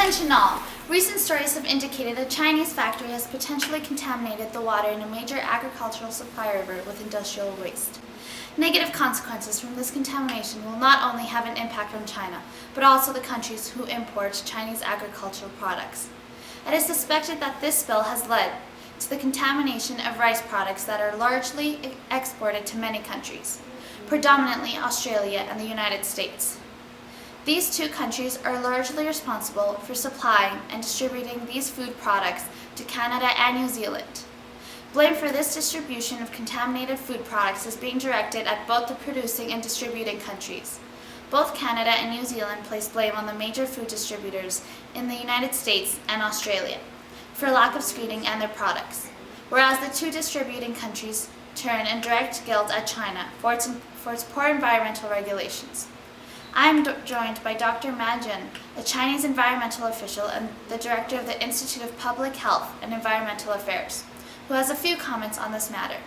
Attention all! Recent stories have indicated a Chinese factory has potentially contaminated the water in a major agricultural supply river with industrial waste. Negative consequences from this contamination will not only have an impact on China, but also the countries who import Chinese agricultural products. It is suspected that this spill has led to the contamination of rice products that are largely exported to many countries, predominantly Australia and the United States. These two countries are largely responsible for supplying and distributing these food products to Canada and New Zealand. Blame for this distribution of contaminated food products is being directed at both the producing and distributing countries. Both Canada and New Zealand place blame on the major food distributors in the United States and Australia for lack of screening and their products, whereas the two distributing countries turn and direct guilt at China for its poor environmental regulations. I am joined by Dr. Ma Jun, a Chinese environmental official and the director of the Institute of Public Health and Environmental Affairs, who has a few comments on this matter.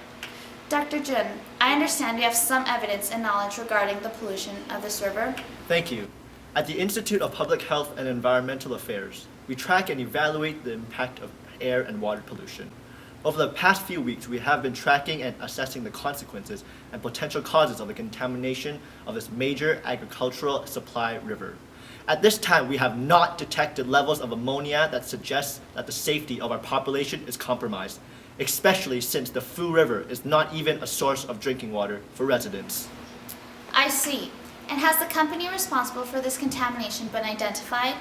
Dr. Jun, I understand you have some evidence and knowledge regarding the pollution of this river. Thank you. At the Institute of Public Health and Environmental Affairs, we track and evaluate the impact of air and water pollution. Over the past few weeks, we have been tracking and assessing the consequences and potential causes of the contamination of this major agricultural supply river. At this time, we have not detected levels of ammonia that suggests that the safety of our population is compromised, especially since the Fu River is not even a source of drinking water for residents. I see. And has the company responsible for this contamination been identified?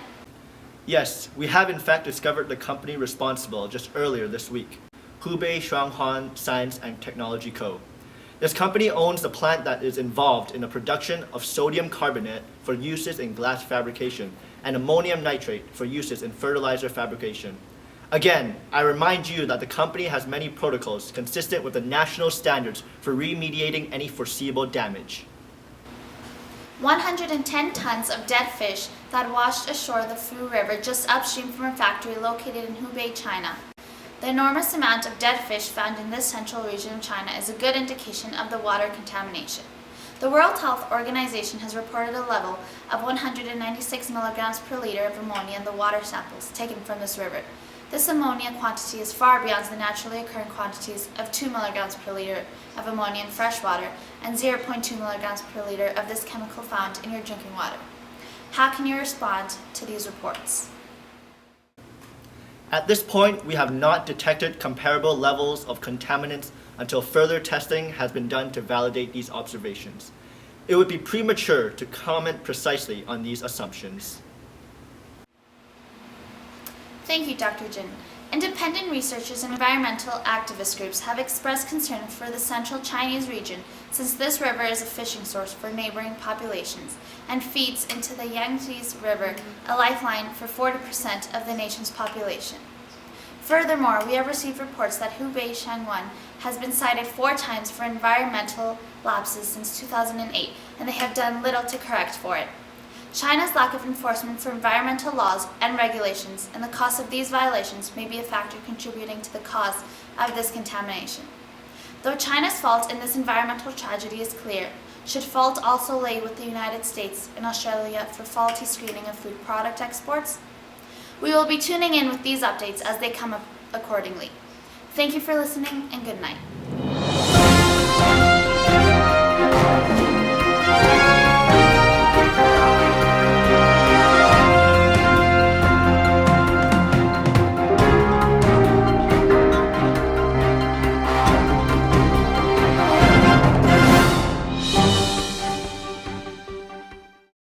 Yes, we have in fact discovered the company responsible just earlier this week. Hubei Shuanghuan Science and Technology Co. This company owns the plant that is involved in the production of sodium carbonate for uses in glass fabrication and ammonium nitrate for uses in fertilizer fabrication. Again, I remind you that the company has many protocols consistent with the national standards for remediating any foreseeable damage. 110 tons of dead fish that washed ashore the Fu River just upstream from a factory located in Hubei, China. The enormous amount of dead fish found in this central region of China is a good indication of the water contamination. The World Health Organization has reported a level of 196 milligrams per liter of ammonia in the water samples taken from this river. This ammonia quantity is far beyond the naturally occurring quantities of 2 milligrams per liter of ammonia in fresh water and 0.2 milligrams per liter of this chemical found in your drinking water. How can you respond to these reports? At this point, we have not detected comparable levels of contaminants until further testing has been done to validate these observations. It would be premature to comment precisely on these assumptions. Thank you, Dr. Jin. Independent researchers and environmental activist groups have expressed concern for the central Chinese region since this river is a fishing source for neighboring populations and feeds into the Yangtze River, a lifeline for 40% of the nation's population. Furthermore, we have received reports that Hubei Shuanghuan has been cited 4 times for environmental lapses since 2008, and they have done little to correct for it. China's lack of enforcement for environmental laws and regulations and the cost of these violations may be a factor contributing to the cause of this contamination. Though China's fault in this environmental tragedy is clear, should fault also lay with the United States and Australia for faulty screening of food product exports? We will be tuning in with these updates as they come up accordingly. Thank you for listening and good night.